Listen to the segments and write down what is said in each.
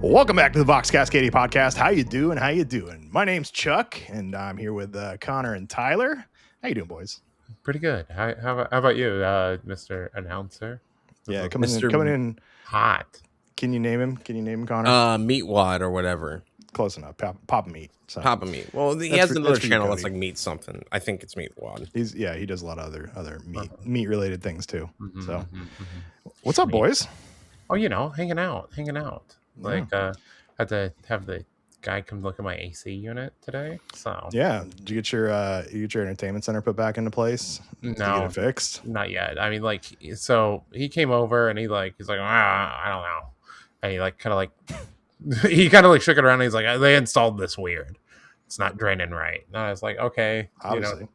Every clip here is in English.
Welcome back to the Vox Cascadia podcast. How you doing? How you doing? My name's Chuck, and I'm here with Connor and Tyler. How you doing, boys? Pretty good. How about you, Mr. Announcer? Yeah, coming in hot. Can you name him? Connor? Meatwad or whatever. Close enough. Papa Meat. So. Papa Meat. Well, he has another channel that's like Meat something. I think it's Meatwad. He does a lot of other meat related things too. What's up, boys? Oh, hanging out. Like, had to have the guy come look at my AC unit today. So yeah, did you get your entertainment center put back into place? No, to get it fixed. Not yet. I mean, so he came over and he's like, I don't know, and he kind of shook it around. And he's like, they installed this weird. It's not draining right. And I was like, okay, obviously.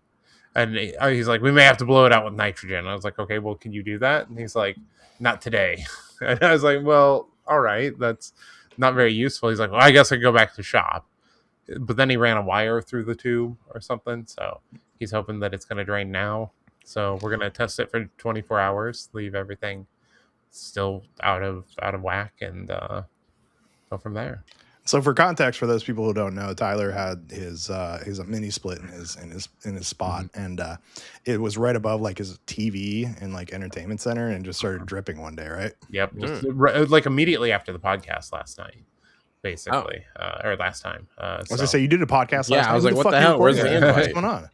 And he's like, we may have to blow it out with nitrogen. I was like, okay, well, can you do that? And he's like, not today. And I was like, well, all right, that's not very useful. He's like, well, I guess I could go back to the shop. But then he ran a wire through the tube or something. So he's hoping that it's going to drain now. So we're going to test it for 24 hours, leave everything still out of whack, and go from there. So for context, for those people who don't know, Tyler had his mini split in his spot, and it was right above like his TV and like entertainment center, and just started dripping one day, right? Yep, just like immediately after the podcast last night, basically, or last time. I was gonna say you did a podcast last night. I was like, what the hell? Where's the invite? What's going on?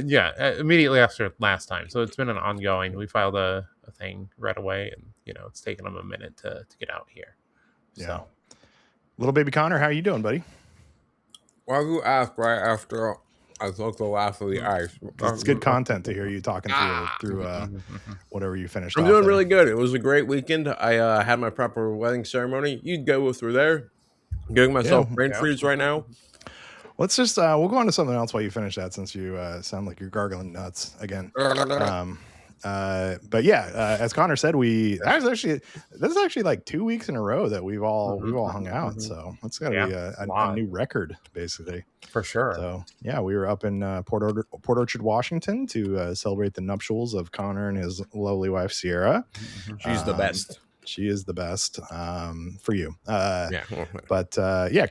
Yeah, immediately after last time. So it's been an ongoing. We filed a thing right away, and it's taken them a minute to get out here. Yeah. So. Little baby Connor, how you doing, buddy? Well, you asked right after I took the last of the ice. It's good content to hear you talking through whatever you finished. I'm doing really good. It was a great weekend. I had my proper wedding ceremony. You'd go through there. I'm getting myself brain freeze right now. Let's just we'll go on to something else while you finish that, since you sound like you're gargling nuts again. But yeah, as Connor said, this is actually like 2 weeks in a row that we've all hung out. So that's got to be a new record, basically, for sure. So yeah, we were up in Port Orchard, Washington, to celebrate the nuptials of Connor and his lovely wife Sierra. She's the best. She is the best for you. But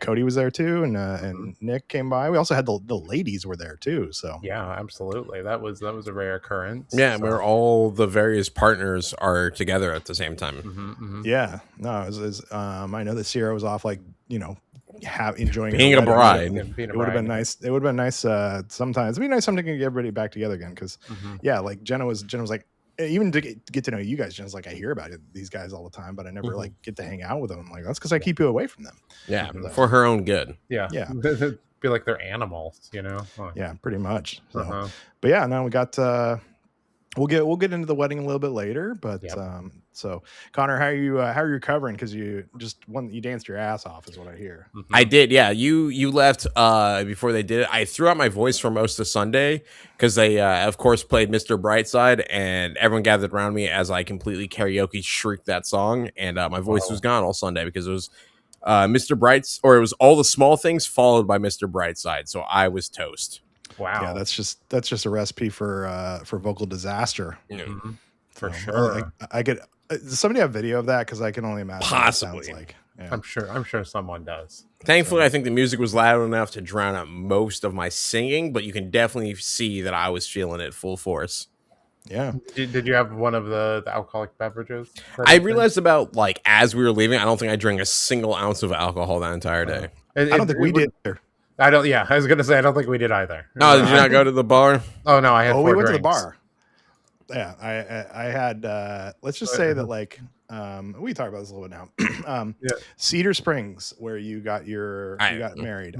Cody was there too, and Nick came by. We also had the ladies were there too. So yeah, absolutely. That was a rare occurrence. Yeah, where all the various partners are together at the same time. Yeah, no, it was I know that Sierra was off, like enjoying being a bride. It would have been nice. It would have been nice sometimes. It'd be nice something to get everybody back together again, because like Jenna was like, even to get to know you guys, Jen's like, I hear about these guys all the time, but I never like get to hang out with them. I'm like, that's because I keep you away from them. Yeah, for her own good. Yeah. Be like they're animals, Yeah, pretty much. So, but yeah, now we got. We'll get into the wedding a little bit later, but so Connor, how are you recovering? Because you danced your ass off, is what I hear. I did, yeah. You left before they did it. I threw out my voice for most of Sunday because they of course played Mr. Brightside, and everyone gathered around me as I completely karaoke shrieked that song, and my voice was gone all Sunday because it was Mr. It was All the Small Things followed by Mr. Brightside, so I was toast. Wow. Yeah, that's just a recipe for vocal disaster. For sure. I could. Does somebody have video of that? Because I can only imagine. Possibly. What it sounds like. Yeah. I'm sure someone does. Thankfully, I think the music was loud enough to drown out most of my singing, but you can definitely see that I was feeling it full force. Yeah. Did you have one of the alcoholic beverages? I realized about as we were leaving, I don't think I drank a single ounce of alcohol that entire day. I don't think we did either. I don't. Yeah, I was gonna say I don't think we did either. No, did you not go to the bar? Oh no, I had. We went drinks. to the bar. Yeah, I had. Let's just say that we talk about this a little bit now. Cedar Springs, where you got married.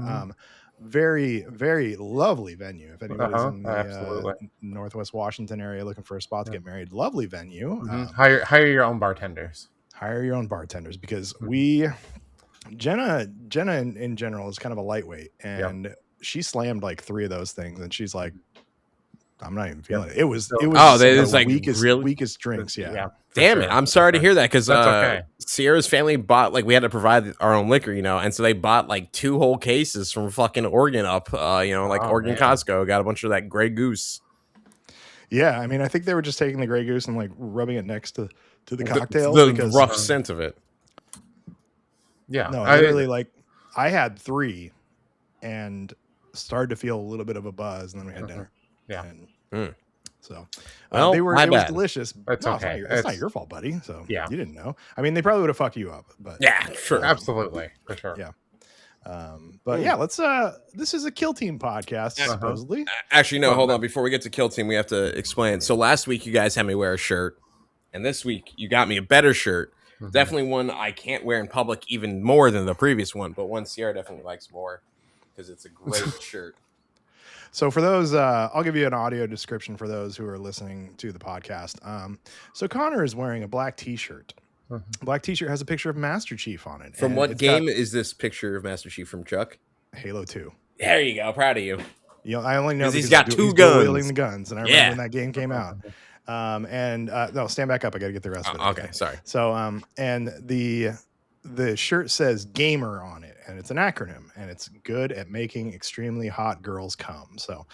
Very, very lovely venue. If anybody's in the Northwest Washington area looking for a spot to get married, lovely venue. Hire your own bartenders. Hire your own bartenders, because Jenna in general is kind of a lightweight, and she slammed like 3 of those things, and she's like, I'm not even feeling it. It was the weakest drinks. Yeah. Damn it. I'm sorry to hear that, because Sierra's family bought, we had to provide our own liquor, and so they bought 2 whole cases from fucking Oregon up, Oregon Costco, got a bunch of that Grey Goose. Yeah, I mean, I think they were just taking the Grey Goose and rubbing it next to the cocktail. The rough scent of it. Yeah. No, literally, like I had 3 and started to feel a little bit of a buzz, and then we had dinner. Yeah. And so well, it was delicious. It's okay. It's not your fault, buddy. So yeah, you didn't know. I mean, they probably would have fucked you up, but yeah, sure, absolutely, for sure. Yeah. But yeah, let's this is a Kill Team podcast, supposedly. Actually, no, hold on. Before we get to Kill Team, we have to explain. So last week you guys had me wear a shirt, and this week you got me a better shirt. Definitely one I can't wear in public even more than the previous one, but one Sierra definitely likes more because it's a great shirt. So for those, I'll give you an audio description for those who are listening to the podcast. So Connor is wearing a black t-shirt. Black t-shirt has a picture of Master Chief on it. From what game is this picture of Master Chief from, Chuck? Halo 2. There you go. Proud of you. You know, I only know because he's got 2 guns. Wielding the guns, and I remember when that game came out. No, stand back up. I got to get the rest of it. Okay, sorry. So, and the shirt says gamer on it, and it's an acronym, and it's good at making extremely hot girls come. So,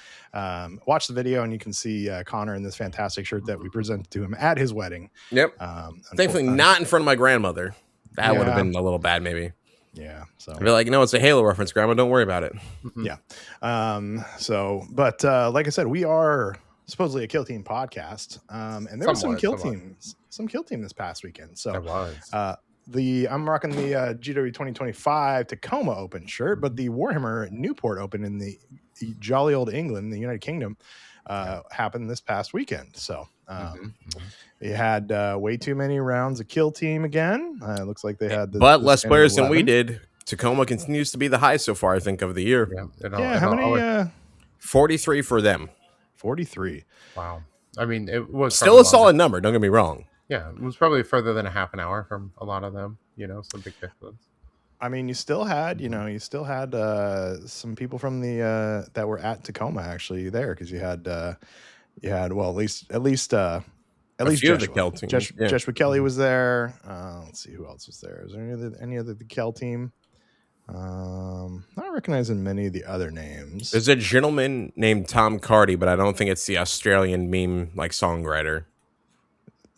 watch the video, and you can see Connor in this fantastic shirt that we presented to him at his wedding. Yep. Thankfully, not in front of my grandmother. That would have been a little bad, maybe. Yeah. So I'd be like, no, it's a Halo reference, Grandma. Don't worry about it. Yeah. But like I said, we are supposedly a Kill Team podcast, and there was some Kill Team this past weekend. So there was. I'm rocking the GW 2025 Tacoma Open shirt, but the Warhammer Newport Open in the jolly old England, the United Kingdom, happened this past weekend. So they had way too many rounds of Kill Team again. It looks like they had less players than we did. Tacoma continues to be the high so far, I think, of the year. How many? 43 for them. 43. Wow. I mean, it was still a solid number. Don't get me wrong. Yeah, it was probably further than a half an hour from a lot of them. You know, some big difference. I mean, you still had some people from the that were at Tacoma actually there, because you had well at least Joshua. Joshua Kelly was there. Let's see who else was there. Is there any other the Kel team? Not recognizing many of the other names. There's a gentleman named Tom Cardy, but I don't think it's the Australian meme songwriter.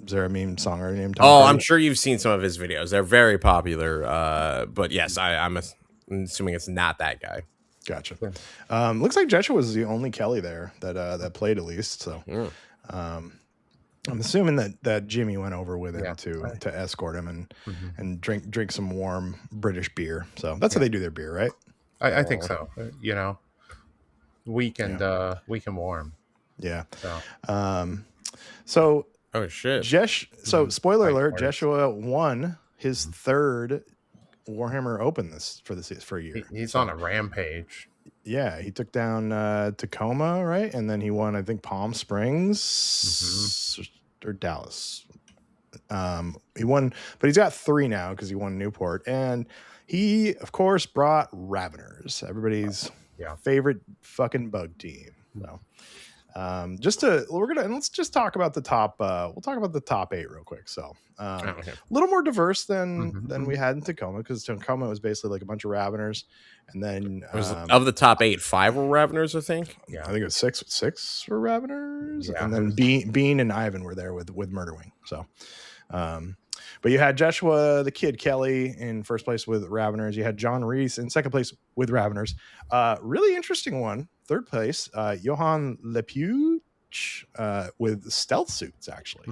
Is there a meme songwriter named Tom Cardy? I'm sure you've seen some of his videos. They're very popular. But yes, I'm assuming it's not that guy. Gotcha. Looks like Joshua was the only Kelly there that played, at least. So I'm assuming that Jimmy went over with him to escort him and drink some warm British beer. So that's how they do their beer, right? I think so. You know, weak and warm. Yeah. So oh shit. So spoiler alert: Joshua won his 3rd Warhammer Open for a year. He's on a rampage. Yeah, he took down Tacoma, right? And then he won, I think, Palm Springs or Dallas. He won, but he's got 3 now because he won Newport. And he, of course, brought Raveners, everybody's favorite fucking bug team. So let's just talk about the top. We'll talk about the top 8 real quick. So a little more diverse than we had in Tacoma, because Tacoma was basically like a bunch of Raveners, and then of the top 8, 5 were Raveners, I think. Yeah, I think it was six were Raveners, and then Bean and Ivan were there with Murderwing. So, but you had Joshua the Kid Kelly in first place with Raveners. You had John Reese in second place with Raveners. Really interesting one. Third place, Johan Lepuch with stealth suits, actually.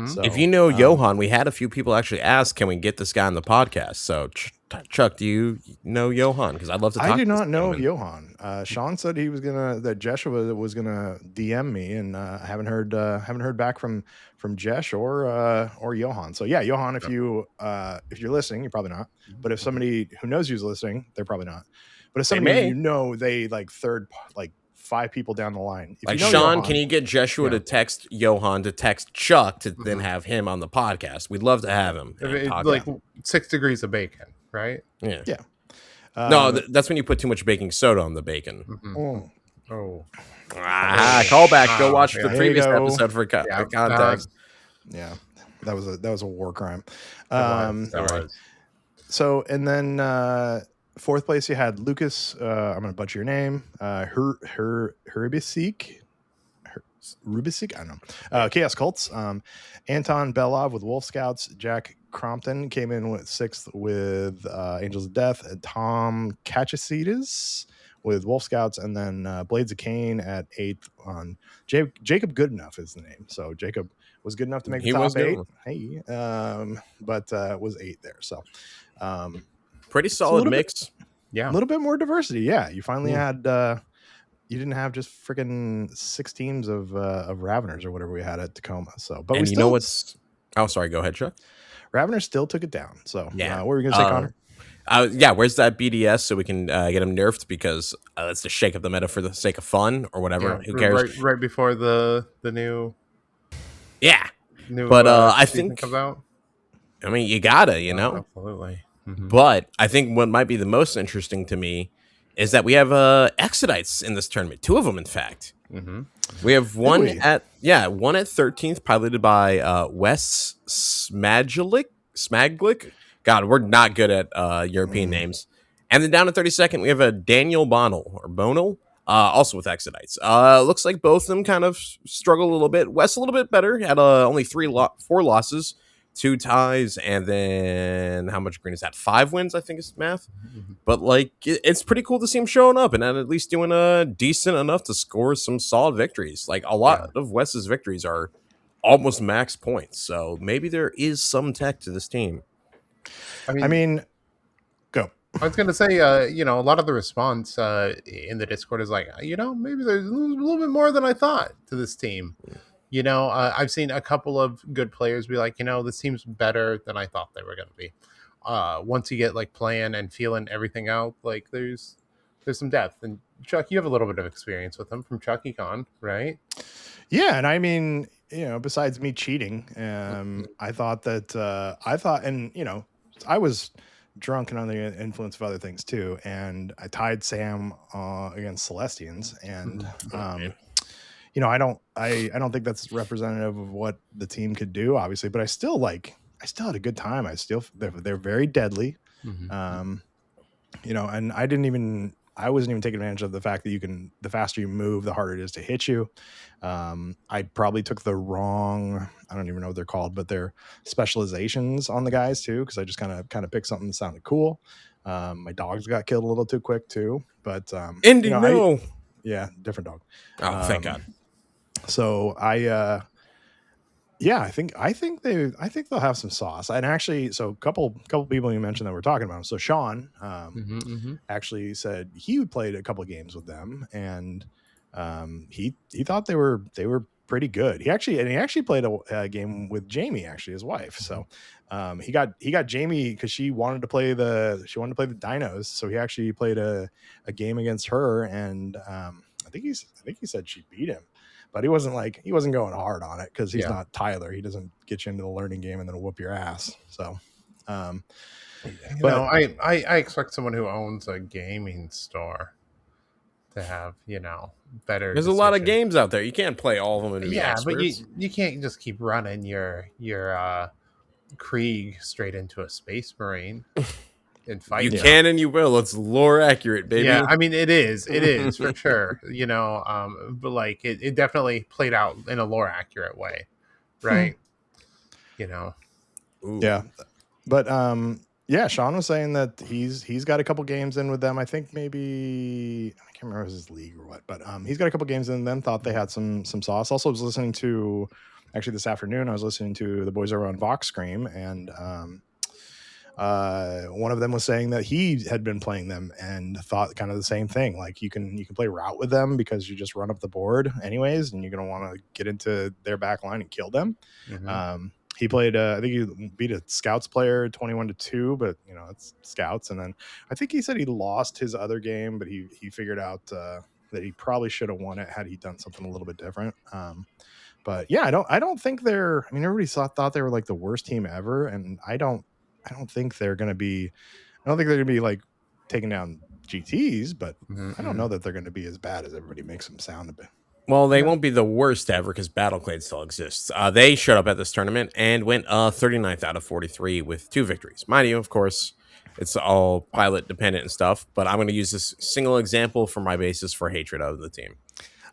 So, if you know Johan, we had a few people actually ask, can we get this guy on the podcast? So, Chuck, do you know Johan? Because I'd love to talk I do not know of Johan. Sean said that Joshua was gonna DM me, and I haven't heard back from Jesh or Johan. So yeah, Johan, if you're listening, you're probably not. But if somebody who knows you is listening, they're probably not. But if somebody they like 5 people down the line. Like Sean, Johan, can you get Joshua to text Johan to text Chuck to then have him on the podcast? We'd love to have him. Like 6 degrees of bacon, right? Yeah. Yeah. No, that's when you put too much baking soda on the bacon. Call back. Go watch the previous episode for context. Yeah, that was a war crime. That was. So, and then 4th place you had Lucas. I'm gonna butcher your name. Rubisik. I don't know. Chaos Cults. Anton Belov with Wolf Scouts. Jack Crompton came in with 6th with Angels of Death, and Tom Kachacides with Wolf Scouts, and then Blades of Cain at 8th on Jacob Goodenough is the name. So Jacob was good enough to make the top 8. Hey, but was 8 there. So pretty solid mix. Yeah, a little bit more diversity. Yeah, you finally had. You didn't have just freaking 6 teams of Raveners or whatever we had at Tacoma. So, but and you know what's? Oh, sorry. Go ahead, Chuck. Raveners still took it down. So, yeah. What were you gonna say, Connor? Yeah, where's that BDS so we can get him nerfed, because let's just shake up the meta for the sake of fun or whatever. Yeah, who cares? Right before the new. Yeah, new. But I think comes out. I mean, you gotta, know, absolutely. Mm-hmm. But I think what might be the most interesting to me is that we have Exodites in this tournament. 2 of them, in fact. Mm-hmm. We have one at 13th, piloted by Wes Smaglick. God, we're not good at European names. And then down at 32nd, we have a Daniel Bonel, also with Exodites. Looks like both of them kind of struggle a little bit. Wes a little bit better, had only 4 losses, 2 ties, and then how much green is that? 5 wins, I think is math. Mm-hmm. But like, it's pretty cool to see him showing up and at least doing decent enough to score some solid victories. Like, a lot of Wes's victories are almost max points, so maybe there is some tech to this team. I mean, go. I was going to say, a lot of the response in the Discord is like, maybe there's a little bit more than I thought to this team. I've seen a couple of good players be like, this team's better than I thought they were going to be. Once you get like playing and feeling everything out, like there's some depth. And Chuck, you have a little bit of experience with them from CRITCon, right? Yeah, and I mean, besides me cheating, I thought, and I was drunk and under the influence of other things too, and I tied Sam against Celestians, and I don't think that's representative of what the team could do, obviously, but I still had a good time. They're very deadly, and I wasn't even taking advantage of the fact that the faster you move, the harder it is to hit you. I probably took the wrong, I don't even know what they're called, but they're specializations on the guys too, because I just kind of picked something that sounded cool. My dogs got killed a little too quick too, but yeah, different dog. Oh, thank God. So I think they'll have some sauce. And actually, so a couple people you mentioned that we're talking about. So Sean actually said he played a couple of games with them, and he thought they were pretty good. He actually played a game with Jamie, actually his wife. So he got Jamie because she wanted to play the Dinos. So he actually played a game against her, and I think he said she beat him. But he wasn't going hard on it because he's not Tyler. He doesn't get you into the learning game and then whoop your ass. So, I expect someone who owns a gaming store to have better. There's a lot of games out there. You can't play all of them and be experts. But you can't just keep running your Krieg straight into a Space Marine. And fight. You can and you will. It's lore accurate, baby. Yeah, I mean it is for sure. But like it definitely played out in a lore accurate way, right? Ooh. Yeah, but Sean was saying that he's got a couple games in with them. I think maybe I can't remember if it was his league or what, but he's got a couple games in them. Thought they had some sauce. Also, was listening to actually this afternoon. I was listening to the boys over on Vox Scream, and one of them was saying that he had been playing them and thought kind of the same thing. Like you can play route with them because you just run up the board anyways, and you're going to want to get into their back line and kill them. Mm-hmm. He played, I think he beat a Scouts player 21-2, but it's Scouts. And then I think he said he lost his other game, but he figured out that he probably should have won it had he done something a little bit different. But yeah, I don't think everybody thought they were like the worst team ever. And I don't think they're going to be like taking down GTs, but I don't know that they're going to be as bad as everybody makes them sound a bit. Well, they won't be the worst ever because Battleclade still exists. They showed up at this tournament and went 39th out of 43 with 2 victories. Mind you, of course, it's all pilot dependent and stuff, but I'm going to use this single example for my basis for hatred of the team.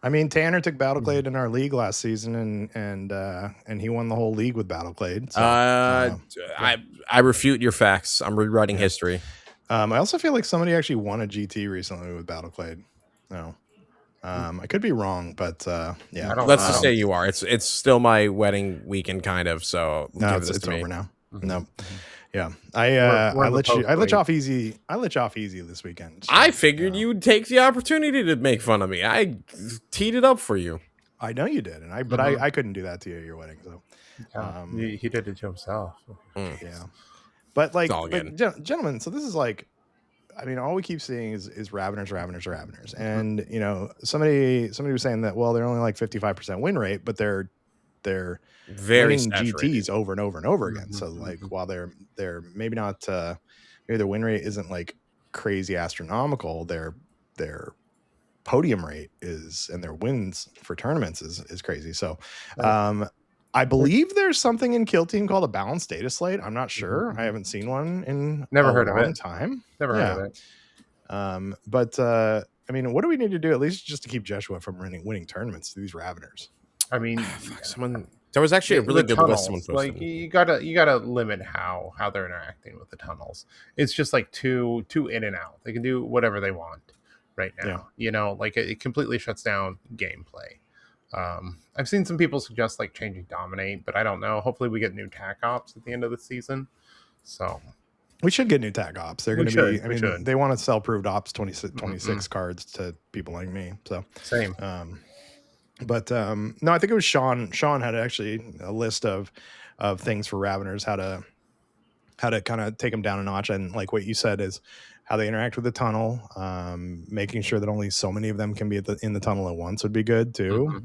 I mean, Tanner took Battleclade in our league last season, and he won the whole league with Battleclade. So, I refute your facts. I'm rewriting history. I also feel like somebody actually won a GT recently with Battleclade. No, I could be wrong, but yeah. Let's just say you are. It's still my wedding weekend, kind of. So no, it's over now. Mm-hmm. No. Yeah, I let you off easy. I let you off easy this weekend. So, I figured you would take the opportunity to make fun of me. I teed it up for you. I know you did, and I couldn't do that to you at your wedding. So he did it to himself. Yeah, but gentlemen, so this is like, I mean, all we keep seeing is Raveners, and you know, somebody was saying that, well, they're only like 55% win rate, but they're very winning GTs over and over and over again. So like, while they're maybe not maybe their win rate isn't like crazy astronomical, their podium rate is, and their wins for tournaments is crazy. So I believe there's something in Kill Team called a balanced data slate. I'm not sure. I haven't seen one in a long time. Never heard of it. But I mean, what do we need to do at least just to keep Joshua from winning tournaments to these Raveners? I mean, there was actually a really good list someone posted. Like you gotta limit how they're interacting with the tunnels. It's just like too in and out. They can do whatever they want right now. Yeah. You know, like it completely shuts down gameplay. I've seen some people suggest like changing Dominate, but I don't know. Hopefully we get new TAC ops at the end of the season. So we should get new TAC ops. They're going to be, I mean, they want to sell proved ops 26 cards to people like me. So same. But no, I think it was Sean. Sean had actually a list of things for Raveners, how to kind of take them down a notch. And like what you said is how they interact with the tunnel, making sure that only so many of them can be in the tunnel at once would be good too.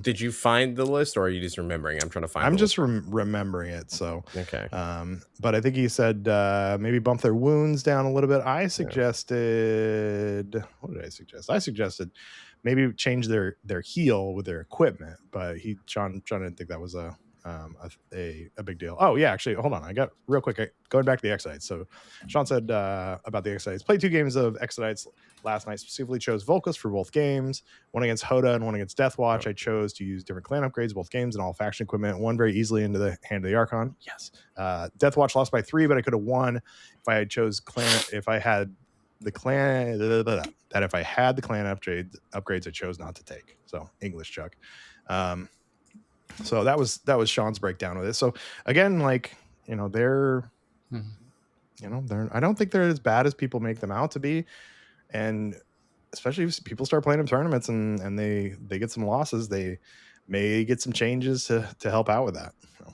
Did you find the list, or are you just remembering? I'm trying to find. I'm just remembering it. So okay. But I think he said maybe bump their wounds down a little bit. I suggested. What did I suggest? I suggested maybe change their heal with their equipment, but John didn't think that was a big deal. Oh yeah, actually, hold on. I got real quick going back to the Exodites. So Sean said about the Exodites. Played 2 games of Exodites last night. Specifically chose Volkus for both games. One against Hoda and one against Deathwatch. I chose to use different clan upgrades both games and all faction equipment. One very easily into the hand of the Archon. Yes. Deathwatch lost by 3, but I could have won if I had chose clan. If I had the clan if I had the clan upgrades I chose not to take. So English Chuck. So that was Sean's breakdown of this. So again, like, you know, they're I don't think they're as bad as people make them out to be. And especially if people start playing in tournaments and they get some losses, they may get some changes to help out with that. So.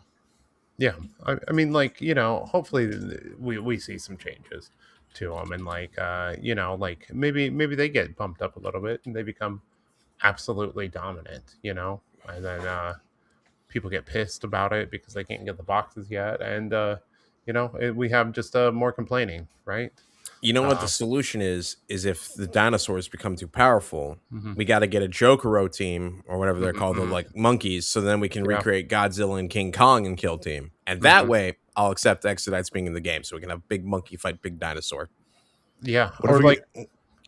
Yeah. I mean, like, you know, hopefully we see some changes to them, and like you know, like maybe they get bumped up a little bit and they become absolutely dominant, you know, and then people get pissed about it because they can't get the boxes yet, and you know, we have just more complaining, right? You know what the solution is if the dinosaurs become too powerful, we got to get a Jokero team or whatever they're called, like monkeys, so then we can recreate Godzilla and King Kong and Kill Team, and that way I'll accept Exodites being in the game, so we can have big monkey fight big dinosaur. Yeah, or like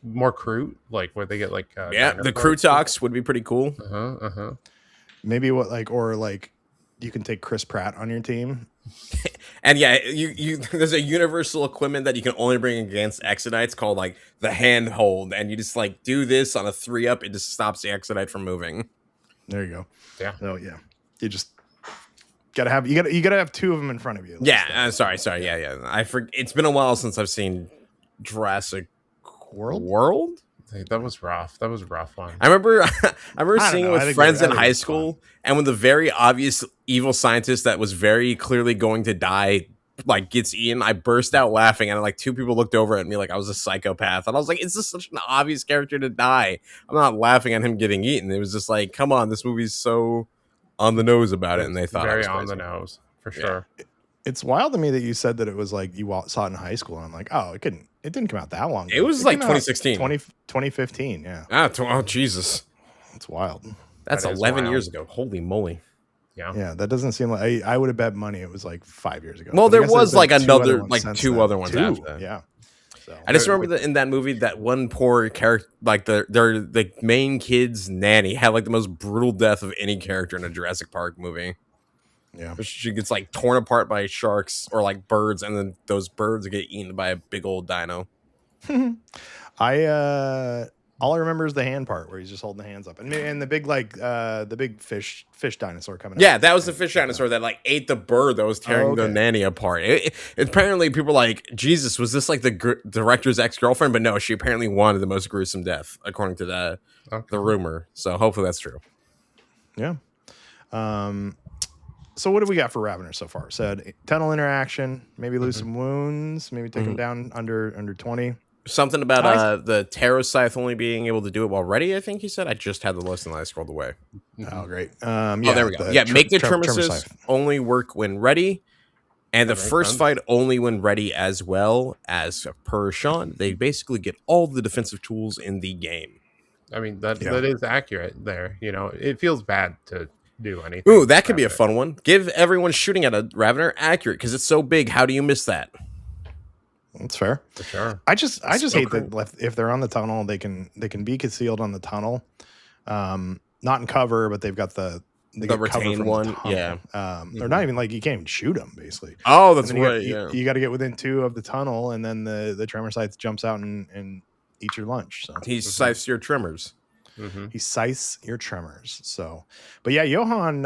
more crew, like where they get like the crew talks would be pretty cool. Maybe or you can take Chris Pratt on your team. And yeah, you there's a universal equipment that you can only bring against Exodites called like the handhold, and you just like do this on a 3-up, it just stops the Exodite from moving. There you go. Yeah. Oh yeah. You just gotta have 2 of them in front of you. Yeah. Sorry. Yeah. It's been a while since I've seen Jurassic World. That was rough. That was a rough one. I remember seeing it with friends in high school, and when the very obvious evil scientist that was very clearly going to die like gets eaten, I burst out laughing, and like 2 people looked over at me like I was a psychopath, and I was like, "Is this such an obvious character to die?" I'm not laughing at him getting eaten. It was just like, "Come on, this movie's so on the nose about it," and they thought very on the nose for sure. It's wild to me that you said that it was like you saw it in high school, and I'm like, oh, it didn't come out that long ago. It was like 2016. 2015, yeah. Oh, Jesus. It's wild. That's 11 years ago. Holy moly. Yeah, that doesn't seem like... I would have bet money it was like 5 years ago. Well, there was like another, like 2 other ones after that. Yeah. So I just remember that in that movie, that one poor character, like the main kid's nanny, had like the most brutal death of any character in a Jurassic Park movie. Yeah, she gets like torn apart by sharks or like birds, and then those birds get eaten by a big old dino. All I remember is the hand part where he's just holding the hands up, and the big the big fish dinosaur coming out. Yeah, that was the fish dinosaur that like ate the bird that was tearing the nanny apart. Apparently, people were like, Jesus, was this like the director's ex-girlfriend? But no, she apparently wanted the most gruesome death, according to the rumor. So hopefully that's true. Yeah. So what do we got for Ravener so far? Said tunnel interaction, maybe lose some wounds, maybe take him down under 20. Something about the Terror Scythe only being able to do it while ready, I think he said. I just had the list and I scrolled away. Oh, great. Yeah, there we go. Make the Tremor only work when ready, and the first fight only when ready as well. As per Sean, they basically get all the defensive tools in the game. I mean, that is accurate there. You know, it feels bad to do anything. Ooh, that could be a fun one. Give everyone shooting at a Ravener accurate, because it's so big. How do you miss that? That's fair. For sure. I just hate that if they're on the tunnel, they can be concealed on the tunnel, not in cover, but they've got the retain one. Yeah. They're not even like you can't even shoot them basically. Oh, that's right. You got to get within 2 of the tunnel, and then the Tremor Scythe jumps out and eats your lunch. So he scythes your tremors. He scythes your tremors. So, but yeah, Johan.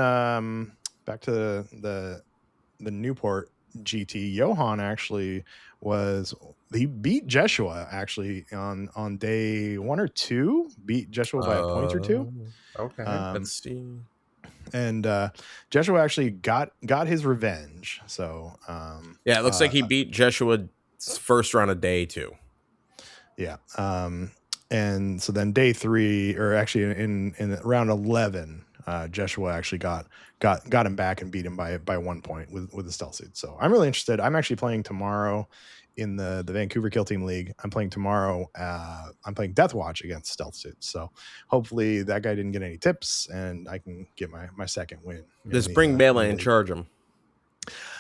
Back to the Newport GT. Johan actually he beat Jeshua actually on day 1 or 2. Beat Jeshua by a point or 2. Okay, let's see. And Jeshua actually got his revenge. So yeah, it looks like he beat Jeshua's first round of day 2. Yeah. And so then day 3, or actually in round 11, Jeshua actually got him back and beat him by 1 point with the stealth suit. So I'm really interested. I'm actually playing tomorrow in the Vancouver Kill Team League. I'm playing tomorrow. I'm playing Death Watch against stealth suits. So hopefully that guy didn't get any tips, and I can get my second win. Just bring Melee and charge him.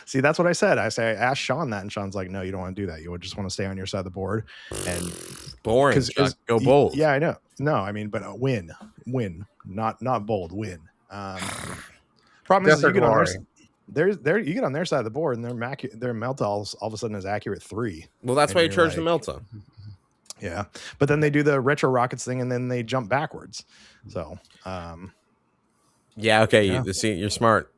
See, that's what I said. I asked Sean that, and Sean's like, "No, you don't want to do that. You would just want to stay on your side of the board." And boring. Go bold. Yeah, I know. No, I mean, but win, not bold. Win. Problem is, you get on you get on their side of the board, and their Melta all of a sudden is accurate 3. Well, that's why you charge the Melta. Yeah, but then they do the retro rockets thing, and then they jump backwards. So, yeah, okay. Yeah. See, you're smart.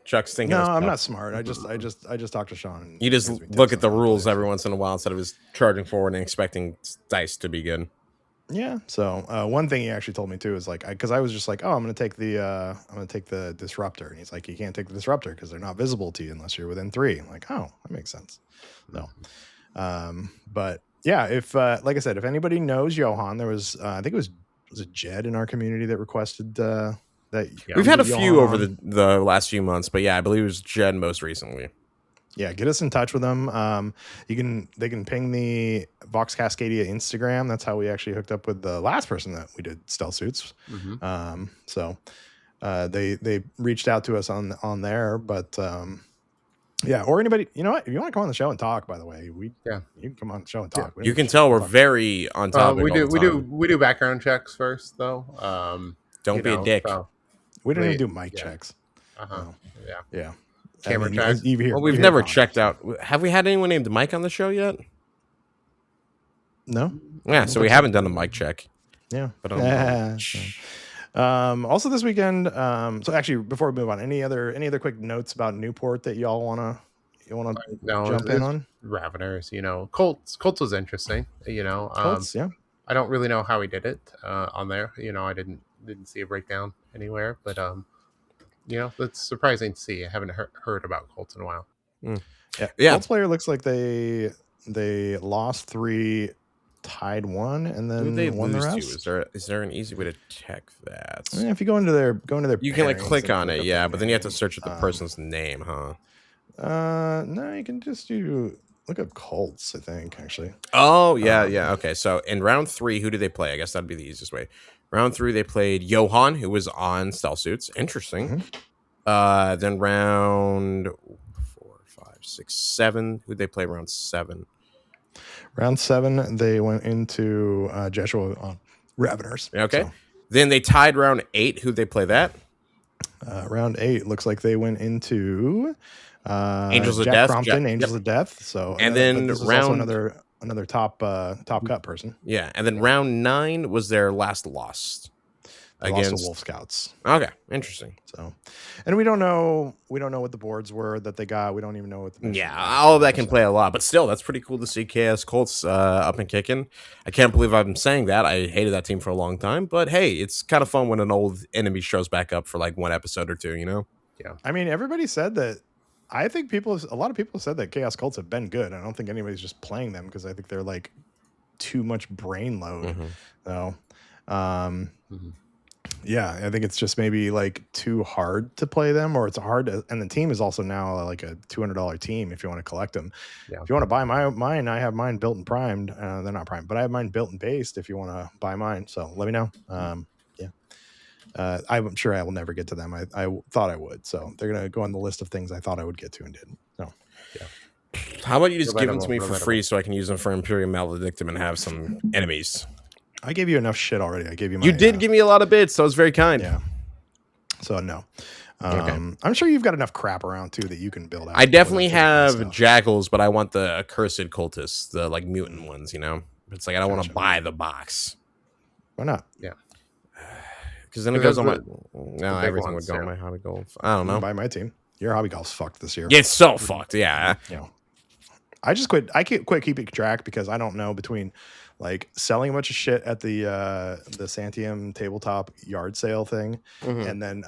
Chuck's thinking. No, I'm not smart. I just talked to Sean. You just look at the rules every once in a while instead of just charging forward and expecting dice to be good. Yeah. So one thing he actually told me too is like, because I was just like, oh, I'm gonna take the disruptor, and he's like, you can't take the disruptor because they're not visible to you unless you're within 3. I'm like, oh, that makes sense. No. But yeah, if like I said, if anybody knows Johan, there was I think was it Jed in our community that requested that. We've had a few over the last few months, but yeah, I believe it was Jed most recently. Yeah, get us in touch with them. They can ping the Vox Cascadia Instagram. That's how we actually hooked up with the last person that we did stealth suits. So they reached out to us on there, but yeah, or anybody, you know what? If you want to come on the show and talk, by the way, you can come on the show and talk. You can tell we're very on topic. We do background checks first though. Don't be a dick. We don't even do mic checks. Yeah. Camera checks. Well, we've never checked out. Have we had anyone named Mike on the show yet? No. Yeah, so we haven't done a mic check. Yeah. But also this weekend. So actually, before we move on, any other quick notes about Newport that y'all wanna jump in on? Raveners, Colts was interesting. Colts, yeah. I don't really know how he did it on there. I didn't see a breakdown anywhere, but that's surprising to see. I haven't heard about Colts in a while. Yeah. Colts player looks like they lost 3, tied 1, and then won the rest. Is there an easy way to check that? Yeah, if you go into their you can like click on it, yeah, but then you have to search at the person's name, huh? No, you can just look up Colts, I think, actually. Oh, yeah. Okay, so in round 3, who did they play? I guess that'd be the easiest way. Round 3, they played Johan, who was on stealth suits. Interesting. Then round 4, 5, 6, 7. Who'd they play round 7? Round 7, they went into Jeshua Raveners. Okay. So. Then they tied round 8. Who'd they play that? Round 8 looks like they went into Angels of Jack Death. Crompton, Angels of Death. So and then this is also another top cut person. Yeah, and then round 9 was their last loss against Wolf Scouts. Okay, interesting. So, and we don't know what the boards were that they got. We don't even know what the all of that can play a lot, but still, that's pretty cool to see KS Colts up and kicking. I can't believe I'm saying that. I hated that team for a long time, but hey, it's kind of fun when an old enemy shows back up for like one episode or two. Yeah. I mean, everybody said that. I think a lot of people said that Chaos Colts have been good. I don't think anybody's just playing them because I think they're like too much brain load. So, yeah, I think it's just maybe like too hard to play them, or it's hard to, and the team is also now like a $200 team if you want to collect them. Yeah. If you want to buy mine, I have mine built and primed. They're not primed, but I have mine built and based if you want to buy mine. So let me know. I'm sure I will never get to them. I thought I would. So they're going to go on the list of things I thought I would get to and didn't. So, yeah. How about you just give them to me for free so I can use them for Imperium Maledictum and have some enemies? I gave you enough shit already. I gave you my... You did give me a lot of bits. So it was very kind. Yeah. So, no. Okay. I'm sure you've got enough crap around, too, that you can build out. I definitely have jackals, but I want the accursed cultists, the, like, mutant ones, It's like I don't want to buy the box. Why not? Yeah. Because then it goes on my... No, everything would go on my hobby golf. I don't know. Buy my team. Your hobby golf's fucked this year. Yeah, it's so fucked, yeah. I just quit. I quit keeping track because I don't know between... like selling a bunch of shit at the Santium tabletop yard sale thing, and then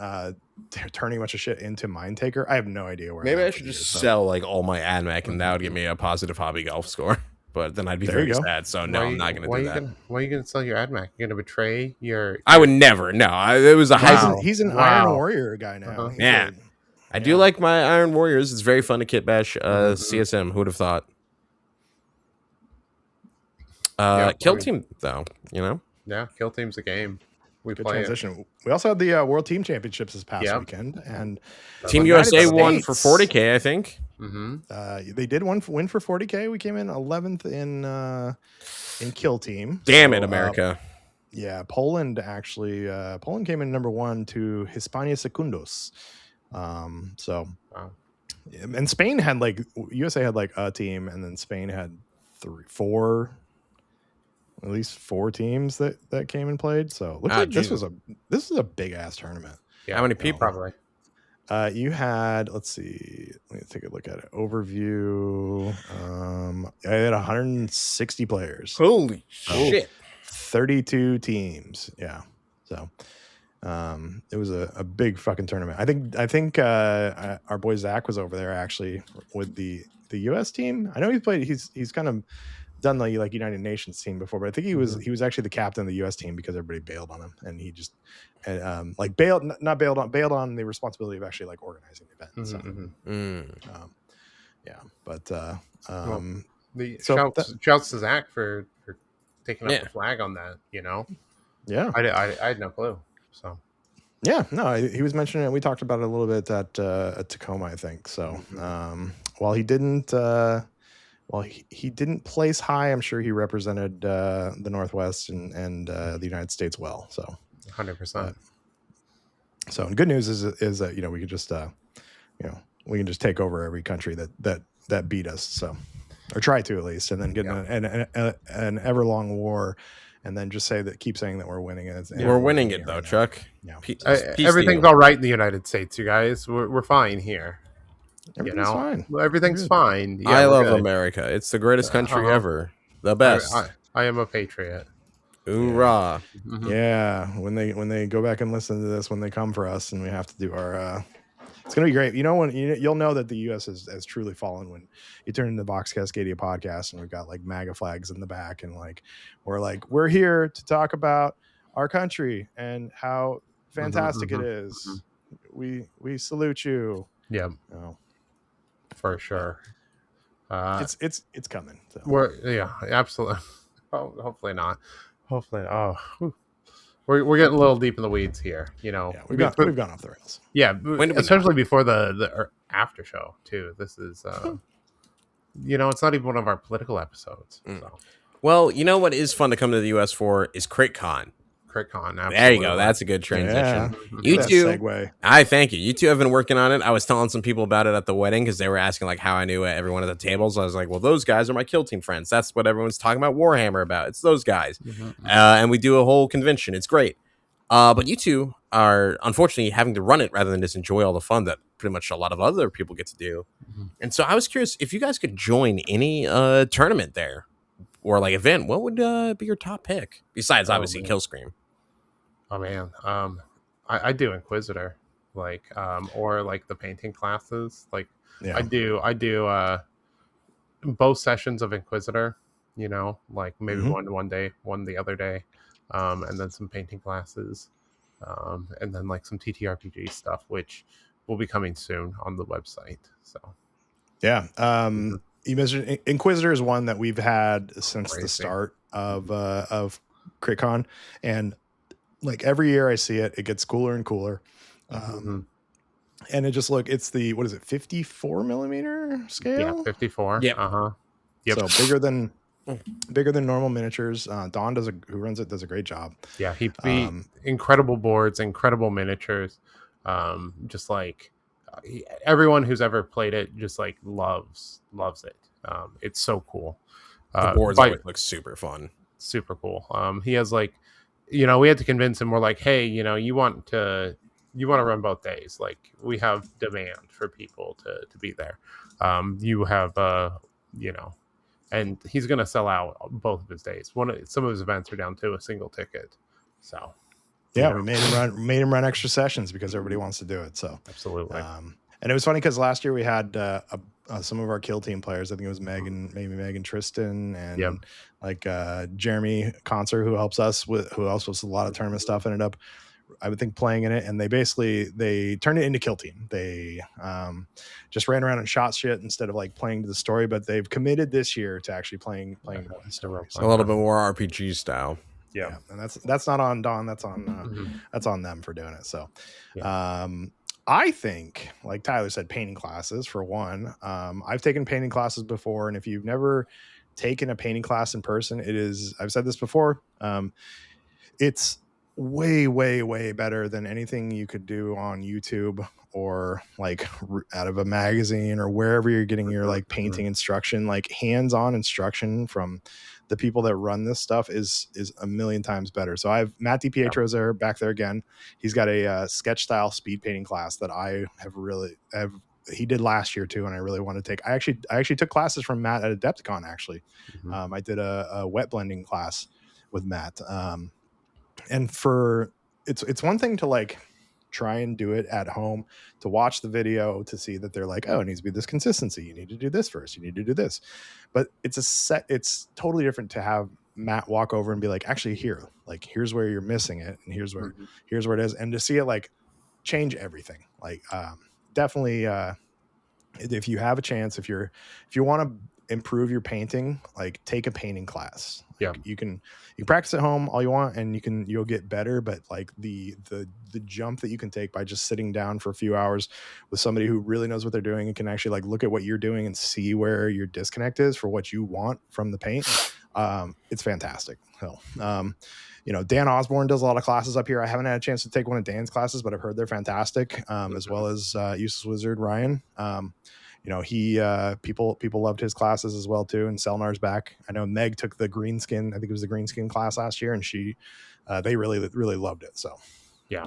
turning a bunch of shit into Mind Taker. I have no idea where. Maybe I should just sell like all my AdMac, and that would give me a positive hobby golf score. But then I'd be very sad. So no, I'm not going to do that. Why are you going to sell your AdMac? You're going to betray your... I would never. No, it was a high. He's an Iron Warrior guy now. Yeah, I do like my Iron Warriors. It's very fun to kit bash CSM. Who would have thought? Kill Team, though, Yeah, Kill Team's a game. We Good play transition. It. We also had the World Team Championships this past weekend, and Team USA won for 40K, I think. They did win for 40K. We came in 11th in Kill Team. Damn it, America! Yeah, Poland actually. Poland came in number 1 to Hispania Secundos. And Spain had USA had a team, and then Spain had at least 4 teams that came and played. So looks like this is a big ass tournament. Yeah, how many people? Probably. You had, let's see, let me take a look at it. Overview. I had 160 players. Holy shit! 32 teams. Yeah. So, it was a big fucking tournament. I think our boy Zach was over there actually with the US team. I know he's kind of done the United Nations team before, but I think he was actually the captain of the US team because everybody bailed on him, and he just bailed on the responsibility of actually organizing the event. Shouts to Zach for taking up the flag on that. Yeah, I had no clue. So yeah, no, he was mentioning it. We talked about it a little bit at Tacoma, I think. So while he didn't. Well, he didn't place high. I'm sure he represented the Northwest and the United States well. So 100%. So, and good news is that we could just we can just take over every country that beat us. So, or try to at least, and then get an ever long war, and then just keep saying that we're winning it. We're winning it though, Chuck. Yeah. Everything's all right in the United States, you guys. We're fine here. Everything's fine. Everything's fine. Yeah, I love America. It's the greatest country ever. The best. I am a patriot. Hoorah! Yeah, when they go back and listen to this, when they come for us, and we have to do our, it's gonna be great. You'll know that the U.S. has truly fallen when you turn into the Box Cascadia podcast, and we've got MAGA flags in the back, and we're here to talk about our country and how fantastic it is. We salute you. Yeah. For sure. It's coming. So. Yeah, absolutely. Oh, hopefully not. We're getting a little deep in the weeds here. Yeah, we've gone off the rails. Yeah, especially before the after show too. This is it's not even one of our political episodes. So. Well, you know what is fun to come to the US for is CRITCon. CRITCon, absolutely. There you go. That's a good transition. Yeah. You two, segue. I thank you. You two have been working on it. I was telling some people about it at the wedding because they were asking like how I knew everyone at the tables. I was like, well, those guys are my Kill Team friends. That's what everyone's talking about Warhammer about. It's those guys, and we do a whole convention. It's great. But you two are unfortunately having to run it rather than just enjoy all the fun that pretty much a lot of other people get to do. And so I was curious if you guys could join any tournament there or like event. What would be your top pick besides obviously Killscream? Oh man, I do Inquisitor, like or like the painting classes. Like I do both sessions of Inquisitor. Like maybe one day, one the other day, and then some painting classes, and then like some TTRPG stuff, which will be coming soon on the website. So yeah, you mentioned Inquisitor is one that we've had since the start of CRITCon, and like every year I see it, it gets cooler and cooler. And it just it's the, what is it, 54 millimeter scale? Yeah, 54. Yeah. Yep. So bigger than normal miniatures. Don who runs it does a great job. Yeah, he incredible boards, incredible miniatures. Just like everyone who's ever played it just like loves it. It's so cool. The boards always look super fun. Super cool. He has like, we had to convince him. We're like, hey, you want to run both days. Like we have demand for people to be there. You have, and he's going to sell out both of his days. Some of his events are down to a single ticket. So yeah, we made him run extra sessions because everybody wants to do it. So absolutely. And it was funny because last year we had some of our Kill Team players. I think it was Megan Tristan and like Jeremy Concert, who helps us with a lot of tournament stuff. Ended up, I would think, playing in it, and they turned it into Kill Team. They just ran around and shot shit instead of like playing to the story. But they've committed this year to actually playing the story. A little bit more RPG style. Yeah, and that's not on Don. That's on that's on them for doing it. So. I think, like Tyler said, painting classes for one. I've taken painting classes before, and if you've never taken a painting class in person, I've said this before, it's way, way, way better than anything you could do on YouTube or like out of a magazine or wherever you're getting your like painting instruction. Like hands-on instruction from the people that run this stuff is a million times better. So I have Matt DiPietro's back there again. He's got a sketch style speed painting class that I have he did last year too, and I really want to take. I actually took classes from Matt at Adepticon. Actually, I did a wet blending class with Matt. And it's one thing to like try and do it at home, to watch the video, to see that they're like, oh, it needs to be this consistency. You need to do this first. You need to do this. But it's totally different to have Matt walk over and be like, actually here's where you're missing it. And here's where it is. And to see it like change everything. Like, definitely, if you have a chance, if you want to improve your painting, like take a painting class. Like, you can practice at home all you want, and you'll get better. But like the jump that you can take by just sitting down for a few hours with somebody who really knows what they're doing and can actually like look at what you're doing and see where your disconnect is for what you want from the paint, it's fantastic. So, Dan Osborne does a lot of classes up here. I haven't had a chance to take one of Dan's classes, but I've heard they're fantastic, as well as Useless Wizard Ryan. People loved his classes as well too. And Selnar's back. I know Meg took the green skin. I think it was the green skin class last year, and they really, really loved it. So yeah.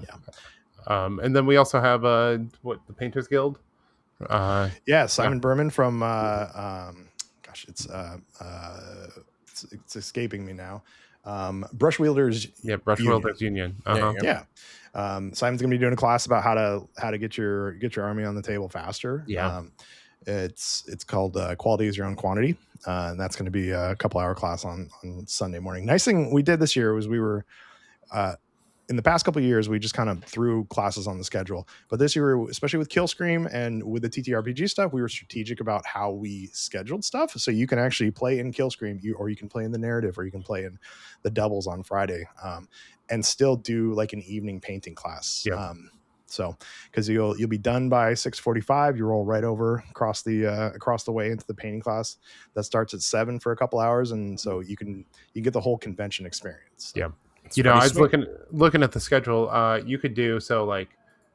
And then we also have the Painters Guild. Simon Berman from it's escaping me now. Brush Wielders. Yeah, Brush Wielders Union. Yeah. Simon's gonna be doing a class about how to get your army on the table faster. It's called Quality is Your Own Quantity, and that's going to be a couple hour class on Sunday morning. Nice thing we did this year was we were in the past couple of years we just kind of threw classes on the schedule, but this year, especially with Killscream and with the TTRPG stuff, we were strategic about how we scheduled stuff. So you can actually play in Killscream, or you can play in the narrative, or you can play in the doubles on Friday, and still do like an evening painting class. So because you'll be done by 6:45, you roll right over across the way into the painting class that starts at 7 for a couple hours, and so you get the whole convention experience. So. Yeah. I was looking at the schedule. You could do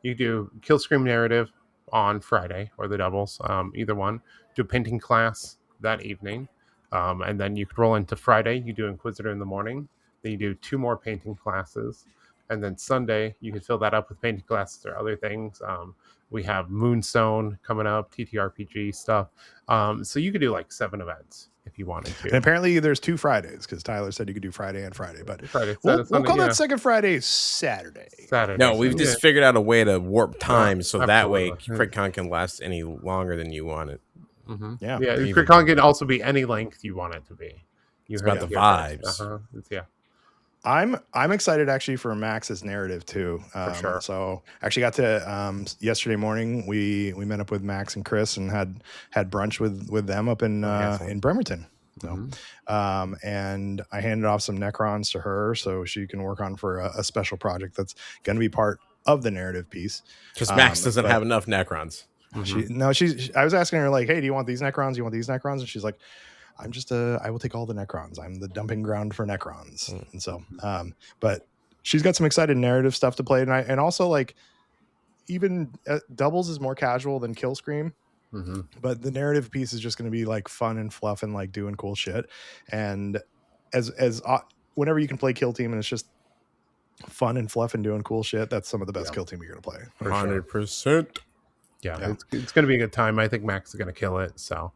you do Kill Scream narrative on Friday or the doubles, either one. Do a painting class that evening, and then you could roll into Friday. You do Inquisitor in the morning. Then you do 2 more painting classes, and then Sunday you can fill that up with painting classes or other things. We have Moonstone coming up, TTRPG stuff. So you could do 7 events if you wanted to. And apparently there's 2 Fridays because Tyler said you could do Friday and Friday, but we'll call that second Friday Saturday. No, we've just figured out a way to warp time so that way CRITCon can last any longer than you want it. Mm-hmm. Yeah. CRITCon can also be any length you want it to be. It's about the vibes. Yeah. I'm excited actually for Max's narrative too. For sure. So actually got to yesterday morning we met up with Max and Chris and had brunch with them up in Bremerton. So, and I handed off some Necrons to her so she can work on for a special project that's going to be part of the narrative piece. Because Max doesn't have enough Necrons. I was asking her hey, do you want these Necrons? You want these Necrons? And she's like, I will take all the Necrons. I'm the dumping ground for Necrons. And so, but she's got some excited narrative stuff to play tonight. And also even doubles is more casual than Kill Scream. Mm-hmm. But the narrative piece is just going to be fun and fluff and doing cool shit. And as whenever you can play Kill Team and it's just fun and fluff and doing cool shit, that's some of the best Kill Team you're going to play. 100%. Yeah. It's going to be a good time. I think Max is going to kill it. So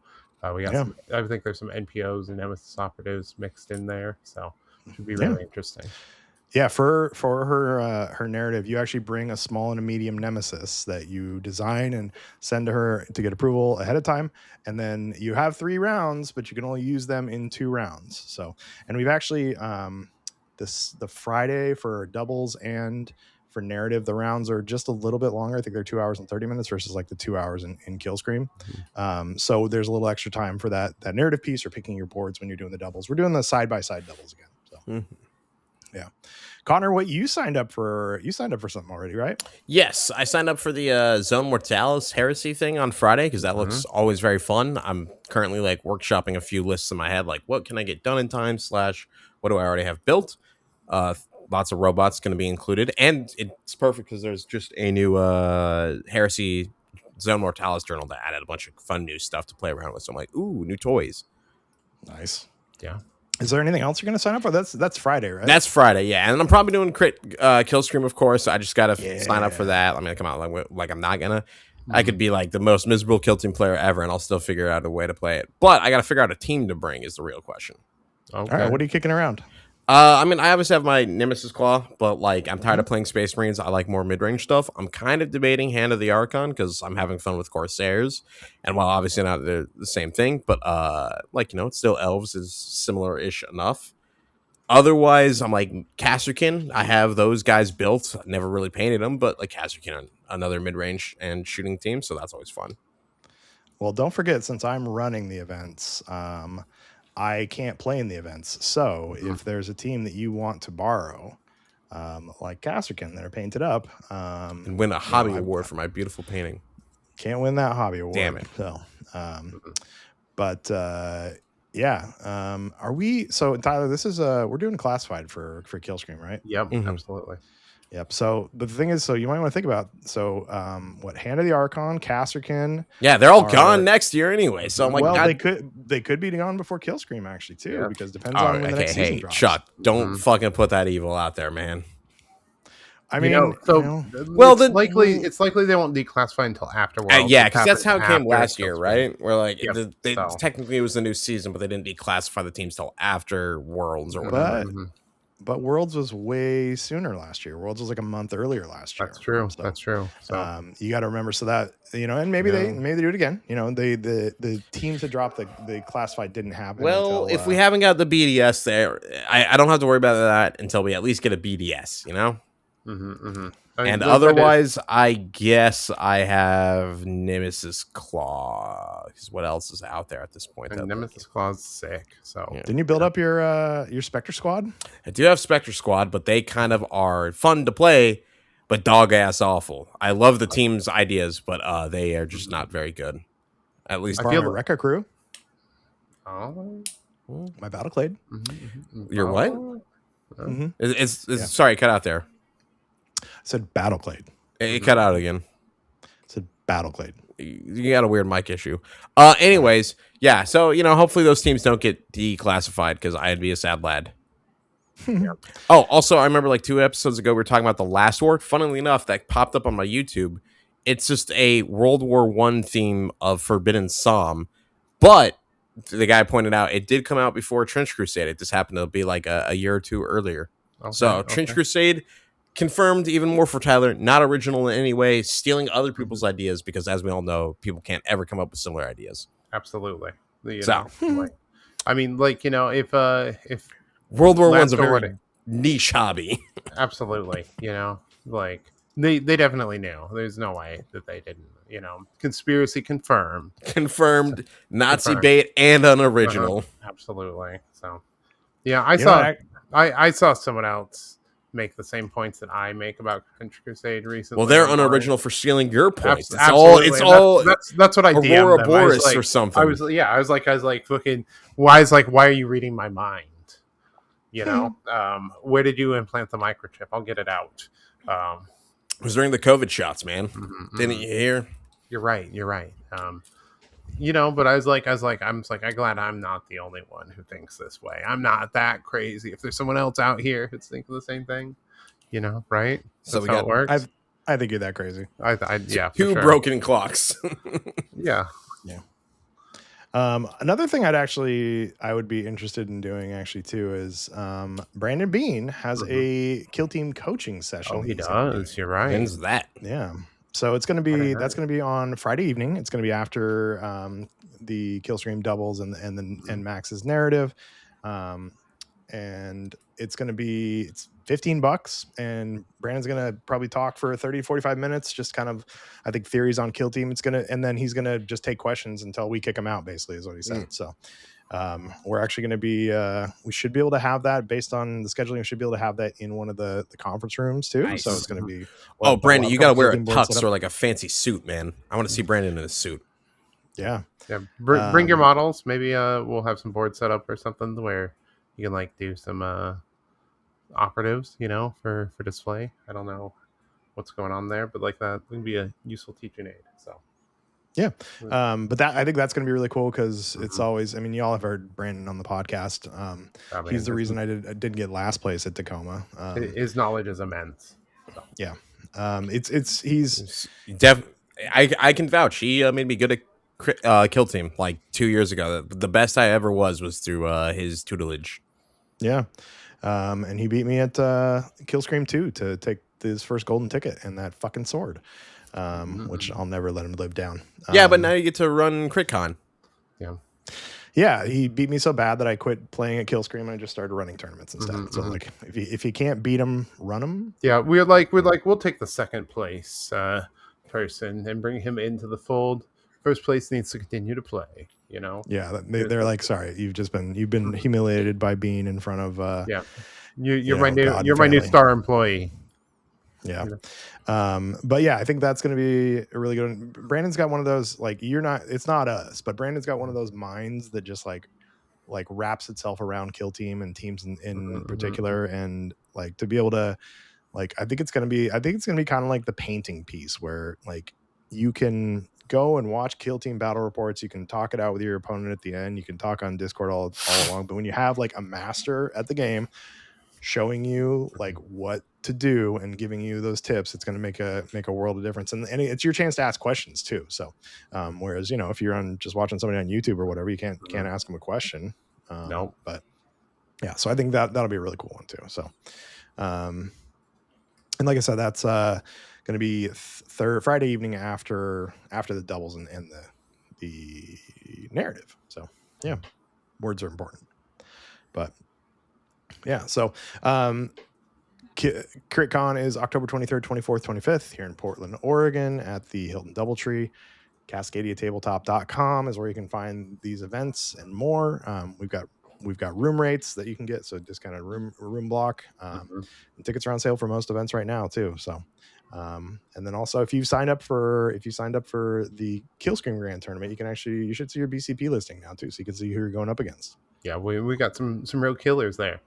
we got I think there's some NPOs and Nemesis operatives mixed in there. So it should be really interesting. Yeah, for her narrative, you actually bring a small and a medium nemesis that you design and send to her to get approval ahead of time, and then you have 3 rounds, but you can only use them in 2 rounds. So, and we've actually the Friday for doubles and for narrative, the rounds are just a little bit longer. I think they're 2 hours and 30 minutes versus the 2 hours in Kill Scream. So there's a little extra time for that narrative piece or picking your boards when you're doing the doubles. We're doing the side-by-side doubles again. So. Yeah. Connor, what you signed up for something already, right? Yes, I signed up for the Zone Mortalis Heresy thing on Friday because that looks always very fun. I'm currently workshopping a few lists in my head, what can I get done in time / what do I already have built? Lots of robots going to be included, and it's perfect because there's just a new Heresy Zone Mortalis journal that added a bunch of fun new stuff to play around with. So I'm like, ooh, new toys. Nice. Yeah. Is there anything else you're going to sign up for? That's Friday, right? That's Friday, yeah. And I'm probably doing Kill Scream, of course. I just got to sign up for that. I'm going to come out I'm not going to. I could be the most miserable Kill Team player ever, and I'll still figure out a way to play it. But I got to figure out a team to bring is the real question. Okay. All right, what are you kicking around? I obviously have my Nemesis Claw, but I'm tired of playing Space Marines. I like more mid-range stuff. I'm kind of debating Hand of the Archon because I'm having fun with Corsairs, and while obviously not the same thing, but it's still elves is similar-ish enough. Otherwise, I'm Kasrkin. I have those guys built. Never really painted them, but Kasrkin, another mid-range and shooting team, so that's always fun. Well, don't forget, since I'm running the events, I can't play in the events. So if there's a team that you want to borrow, like Kasrkin, that are painted up, and win a hobby award for my beautiful painting. Can't win that hobby award. Damn it. So, are we? So Tyler, this is we're doing classified for Kill Scream, right? Yep, absolutely. Yep. So, but the thing is, you might want to think about what Hand of the Archon, Kasrkin. Yeah, they're all gone next year anyway. So I'm they could be gone before Kill Scream actually too, because it depends on when the next season drops. Chuck, don't fucking put that evil out there, man. I mean, it's likely they won't declassify until afterwards. Yeah, because that's how it came last year, right? Where technically it was the new season, but they didn't declassify the teams till after Worlds or whatever. But Worlds was way sooner last year. Worlds was a month earlier last year. That's true. So, that's true. So you got to remember that and maybe they do it again. The teams that dropped the classified didn't happen. Well, if we haven't got the BDS there, I don't have to worry about that until we at least get a BDS. And otherwise, I guess I have Nemesis Claw. Because what else is out there at this point? And Nemesis Claw is sick. So didn't you build up your Spectre Squad? I do have Spectre Squad, but they kind of are fun to play. but dog ass awful. I love the team's ideas, but they are just not very good. At least I feel my Rekka crew. Oh, my Battleclade. Your what? It's sorry, cut out there. I said Battleclade. It cut out again. I said Battleclade. You got a weird mic issue. Anyways, yeah. So hopefully those teams don't get declassified because I'd be a sad lad. Oh, also, I remember like 2 episodes ago we were talking about the Last War. Funnily enough, that popped up on my YouTube. It's just a World War I theme of Forbidden Psalm, but the guy pointed out it did come out before Trench Crusade. It just happened to be like a year or 2 earlier. Trench Crusade confirmed, even more for Tyler, not original in any way, stealing other people's ideas because, as we all know, people can't ever come up with similar ideas. Absolutely. I mean, like, if World War I's a very niche hobby. Absolutely. Like they definitely knew. There's no way that they didn't. Conspiracy confirmed. Confirmed. Nazi bait and unoriginal. Absolutely. So, yeah, I saw someone else make the same points that I make about Trench Crusade recently. Well, they're unoriginal for stealing your points. That's what I did. Aurora Boris or something. I was like, fucking. Why are you reading my mind? Where did you implant the microchip? I'll get it out. It was during the COVID shots, man. Didn't you hear? You're right. But I was like, I'm glad I'm not the only one who thinks this way. I'm not that crazy. If there's someone else out here who's thinking the same thing, right? So that's how it works. I think you're that crazy. Yeah. 2 broken clocks. Yeah. Another thing I would be interested in doing actually too is Brandon Bean has a Kill Team coaching session. Oh, he does. You're right. When's that? Yeah. So it's going to be on Friday evening. It's going to be after the Killstream doubles and Max's narrative. And it's $15 and Brandon's going to probably talk for 30 to 45 minutes, just kind of, I think, theories on Kill Team. And then he's going to just take questions until we kick him out, basically, is what he said. So we're actually going to be, we should be able to have that based on the scheduling. We should be able to have that in one of the conference rooms too. Nice. So it's going to be, Brandon, you got to wear a tux or like a fancy suit, man. I want to see Brandon in a suit. Yeah. Bring your models. Maybe we'll have some boards set up or something where you can like do some operatives, for display. I don't know what's going on there, but like that would be a useful teaching aid. So yeah, but I think that's going to be really cool because it's always. I mean, you all have heard Brandon on the podcast. He's the reason I didn't get last place at Tacoma. His knowledge is immense. So. Yeah, he's I can vouch. He made me good at Kill Team like 2 years ago. The best I ever was through his tutelage. Yeah, and he beat me at Killscream 2 to take his first golden ticket and that fucking sword, which I'll never let him live down. Yeah, but now you get to run CRITCon. Yeah, he beat me so bad that I quit playing at Killscream and I just started running tournaments instead. So like, if you can't beat him, run him. Yeah, we'll take the second place person and bring him into the fold. First place needs to continue to play. Yeah, they're like, sorry, you've been humiliated by being in front of. You're my new star employee. Yeah. But yeah, I think that's going to be a really good one. Brandon's got one of those, like, it's not us, but Brandon's got one of those minds that just like wraps itself around Kill Team and teams in particular. And like, to be able to, like, I think it's going to be kind of like the painting piece where like you can go and watch Kill Team battle reports. You can talk it out with your opponent at the end. You can talk on Discord all along, but when you have like a master at the game showing you like what to do and giving you those tips, it's going to make a world of difference. And it's your chance to ask questions too. So, whereas, if you're just watching somebody on YouTube or whatever, you can't ask them a question. No, but yeah, so I think that'll be a really cool one too. So, and like I said, that's going to be Friday evening after the doubles and the narrative. So yeah, words are important, but yeah. So CRITCon is October 23rd, 24th, 25th here in Portland, Oregon at the Hilton Doubletree. CascadiaTabletop.com is where you can find these events and more. We've got room rates that you can get, so just kind of room block. And tickets are on sale for most events right now too. So And then also, if you signed up for the Killscreen Grand Tournament, you should see your BCP listing now too, so you can see who you're going up against. Yeah, we got some real killers there.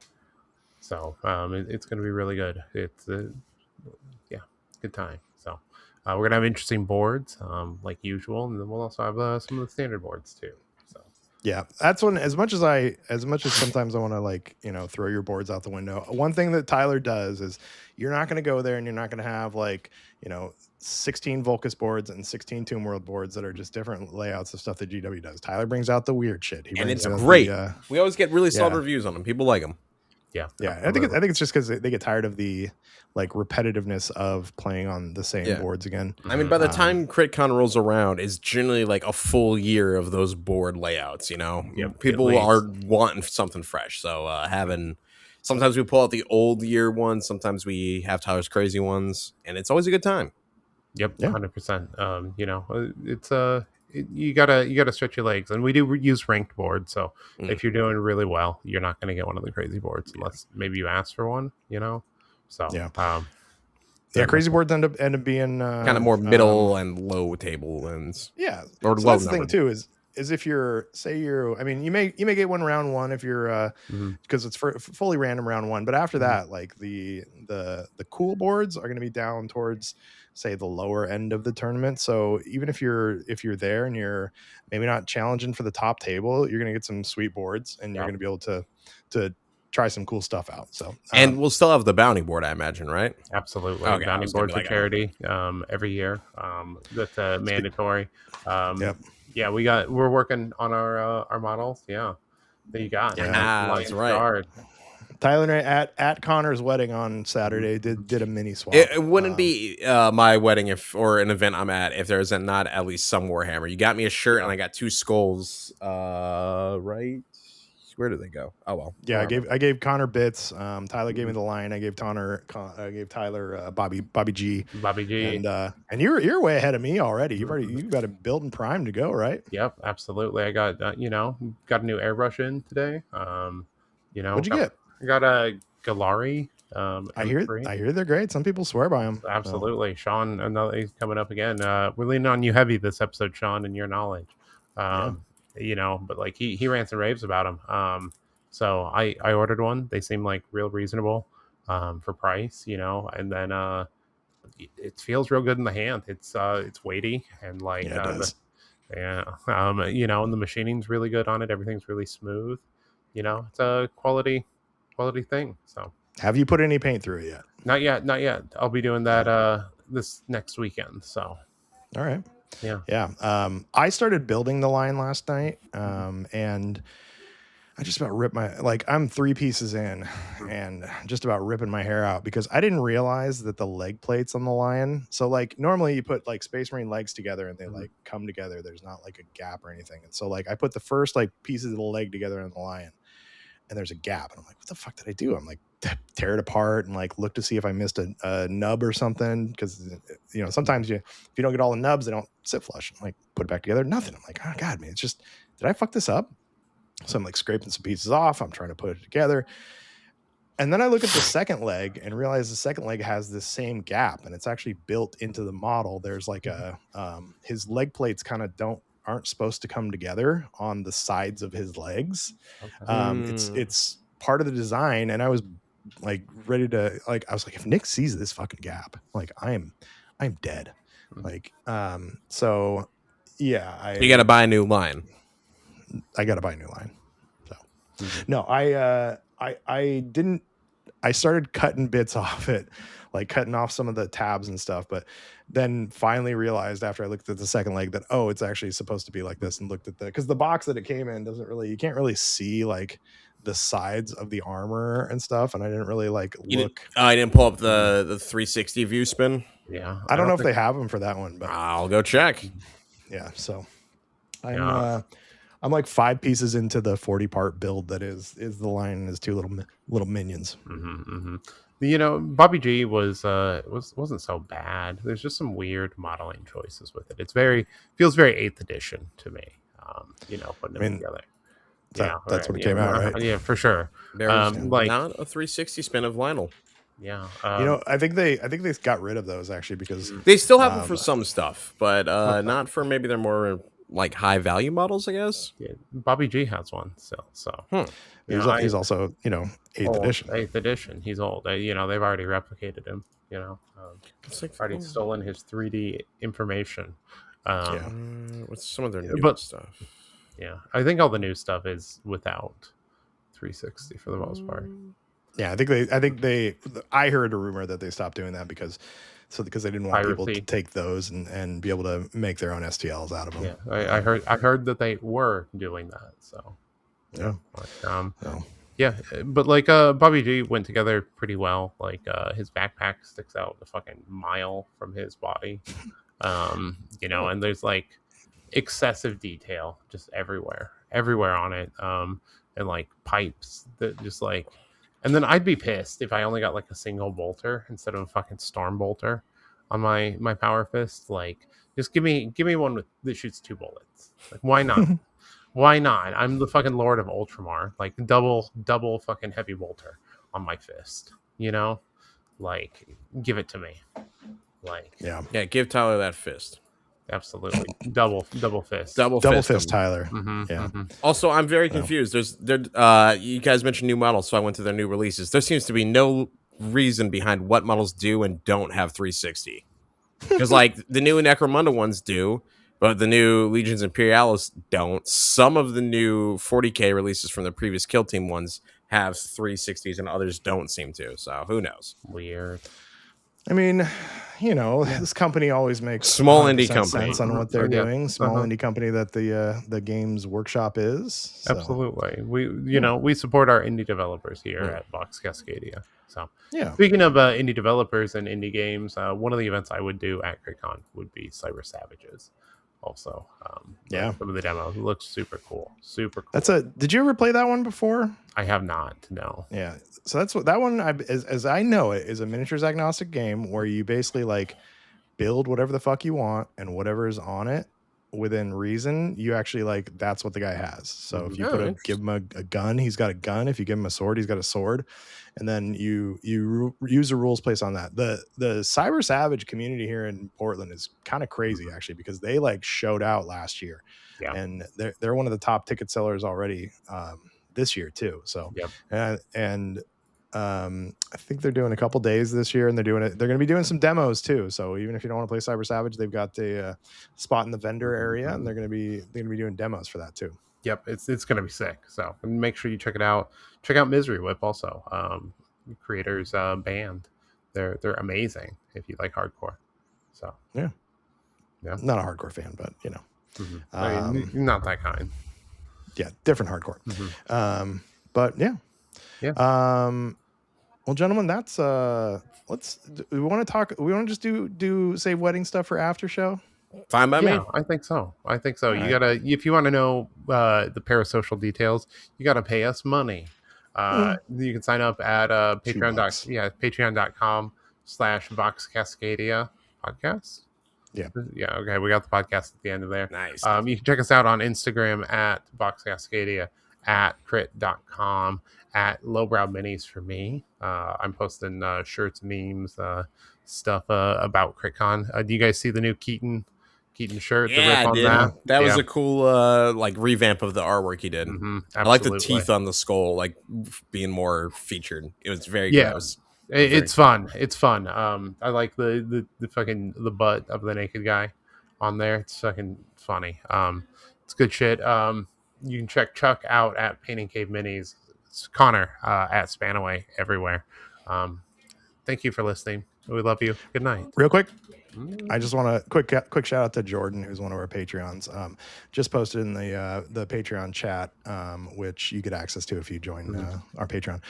So it's going to be really good. It's good time. So we're gonna have interesting boards, like usual, and then we'll also have some of the standard boards too. So yeah, that's one. As much as sometimes I want to throw your boards out the window. One thing that Tyler does is you're not going to go there and you're not going to have 16 Volcus boards and 16 Tomb World boards that are just different layouts of stuff that GW does. Tyler brings out the weird shit. And it's great. We always get really solid reviews on them. People like them. Yeah. I think it's just because they get tired of the repetitiveness of playing on the same boards again. I mean, by the time CritCon rolls around, it's generally like a full year of those board layouts. People are wanting something fresh. So sometimes we pull out the old year ones, sometimes we have Tyler's crazy ones, and it's always a good time. Yep, 100%. It's you gotta stretch your legs, and we do use ranked boards. So if you're doing really well, you're not going to get one of the crazy boards unless maybe you ask for one. So crazy boards end up being kind of more middle and low table and or that's the thing too is if you may get one round one if you're because it's fully random round one, but after that, like the cool boards are going to be down towards say the lower end of the tournament. So even if you're there and you're maybe not challenging for the top table, you're going to get some sweet boards and you're going to be able to try some cool stuff out. So and we'll still have the bounty board, I imagine, right? Absolutely. Okay, bounty board for charity every year. That's mandatory. Yeah, we're working on our models. Yeah, that you got. That's right. Tyler at Connor's wedding on Saturday did a mini swap. It wouldn't be my wedding or an event I'm at if there's not at least some Warhammer. You got me a shirt and I got 2 skulls. Right. Where did they go? Oh well. Yeah, I gave Connor bits. Tyler gave me the line. I gave Tyler Bobby G. Bobby G. And you're way ahead of me already. You've got it built and primed to go, right? Yep, absolutely. I got got a new airbrush in today. What'd you get? I got a Galari. I hear they're great. Some people swear by them. Absolutely, so. Sean. He's coming up again. We're leaning on you heavy this episode, Sean, and your knowledge. But like he rants and raves about them. So I ordered one. They seem like real reasonable for price, and then it feels real good in the hand. It's weighty and like it does. And the machining's really good on it. Everything's really smooth. It's a quality thing. So have you put any paint through it yet? Not yet. I'll be doing that this next weekend. So all right. Yeah. I started building the line last night, and I just about ripped I'm 3 pieces in and just about ripping my hair out because I didn't realize that the leg plates on the lion. So normally you put Space Marine legs together and they come together. There's not a gap or anything. And so I put the first pieces of the leg together on the lion and there's a gap. And I'm like, what the fuck did I do? I'm tear it apart and look to see if I missed a nub or something. Cause sometimes if you don't get all the nubs, they don't sit flush. I'm put it back together. Nothing. I'm like, oh God, man, it's just, did I fuck this up? So I'm scraping some pieces off. I'm trying to put it together. And then I look at the second leg and realize the second leg has this same gap and it's actually built into the model. There's his leg plates kind of aren't supposed to come together on the sides of his legs. Okay. It's part of the design. And I was ready to I was if Nick sees this fucking gap, I'm dead. So yeah, you got to buy a new line. I got to buy a new line. So no, I didn't. I started cutting bits off it, cutting off some of the tabs and stuff, but then finally realized after I looked at the second leg that, it's actually supposed to be like this, and looked at because the box that it came in you can't really see the sides of the armor and stuff. And I didn't really look. I didn't pull up the 360 view spin. Yeah. I don't know if they have them for that one, but I'll go check. Yeah. So I'm 5 pieces into the 40 part build that is the lion and his 2 little minions. Mm-hmm, mm-hmm. Bobby G wasn't so bad. There's just some weird modeling choices with it. Feels very 8th edition to me. Putting them together. That's when it came out, right? Yeah, for sure. There's not a 360 spin of Lionel. Yeah. I think they got rid of those actually because they still have them for some stuff, but not for maybe their more like high value models, I guess. Yeah, Bobby G has one still. So he's also 8th edition. 8th edition. He's old. They've already replicated him. Already stolen his 3D information. What's some of their new stuff? Yeah, I think all the new stuff is without 360 for the most part. Yeah, I heard a rumor that they stopped doing that because they didn't want people to take those and be able to make their own STLs out of them. Yeah, I heard that they were doing that. So but like Bobby G went together pretty well. Like his backpack sticks out a fucking mile from his body. And there's like excessive detail just everywhere on it. And like pipes that just like. And then I'd be pissed if I only got like a single bolter instead of a fucking storm bolter on my power fist. Like, just give me one that shoots 2 bullets. Like, why not? Why not? I'm the fucking Lord of Ultramar. Like, double fucking heavy bolter on my fist. Like, give it to me. Like, give Tyler that fist. Absolutely, double fist, double fist, Tyler. Also, I'm very confused. You guys mentioned new models, so I went to their new releases. There seems to be no reason behind what models do and don't have 360. Because like the new Necromunda ones do, but the new Legions Imperialis don't. Some of the new 40k releases from the previous Kill Team ones have 360s, and others don't seem to. So who knows? Weird. I mean, this company always makes small indie company sense on what they're doing. Small indie company that the Games Workshop is. So. Absolutely, we support our indie developers here at Vox Cascadia. So speaking of indie developers and indie games, one of the events I would do at CRITCon would be Cyber Savages. Also, some of the demos looks super cool. Did you ever play that one before? I have not. No. Yeah. So that's what that one, as I know it, is a miniatures agnostic game where you basically like build whatever the fuck you want and whatever is on it within reason. You actually like that's what the guy has. So if you give him a gun, he's got a gun. If you give him a sword, he's got a sword. And then you use the rules placed on that. The Cyber Savage community here in Portland is kind of crazy actually because they like showed out last year, and they're one of the top ticket sellers already this year too. So I think they're doing a couple days this year, and they're going to be doing some demos too. So even if you don't want to play Cyber Savage, they've got the spot in the vendor area, and they're going to be doing demos for that too. Yep, it's going to be sick. So make sure you check it out. Check out Misery Whip also. Creators band. They're amazing if you like hardcore. So yeah, not a hardcore fan, but I mean, not that kind. Yeah, different hardcore. But yeah. Well, gentlemen, that's we want to just do save wedding stuff for after show. Fine by me. I think so. You gotta, if you want to know the parasocial details, you gotta pay us money. You can sign up at patreon.com/Vox Cascadia podcast. Yeah. Okay. We got the podcast at the end of there. Nice. You can check us out on Instagram at Vox Cascadia, at crit.com, at Lowbrow Minis for me. I'm posting shirts, memes, stuff about CritCon. Do you guys see the new Keaton shirt? Yeah, I did. That was a cool like revamp of the artwork he did. I like the teeth on the skull, like being more featured. It was very gross. It's fun. I like the fucking the butt of the naked guy on there. It's fucking funny. It's good shit. You can check Chuck out at Painting Cave Minis. It's Connor at Spanaway everywhere. Thank you for listening. We love you. Good night. Real quick, I just want to quick shout out to Jordan, who's one of our Patreons. Just posted in the Patreon chat, which you get access to if you join our Patreon.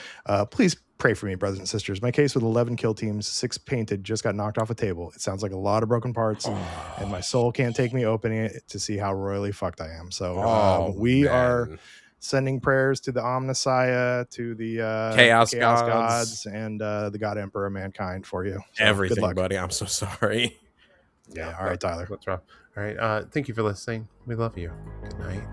Please pray for me, brothers and sisters. My case with 11 kill teams, 6 painted, just got knocked off a table. It sounds like a lot of broken parts, and my soul can't take me opening it to see how royally fucked I am. So we are sending prayers to the Omnissiah, to the Chaos Gods, and the God Emperor of Mankind for you. So everything, buddy. I'm so sorry. Yeah. All right, Tyler. That's rough. All right. Thank you for listening. We love you. Good night.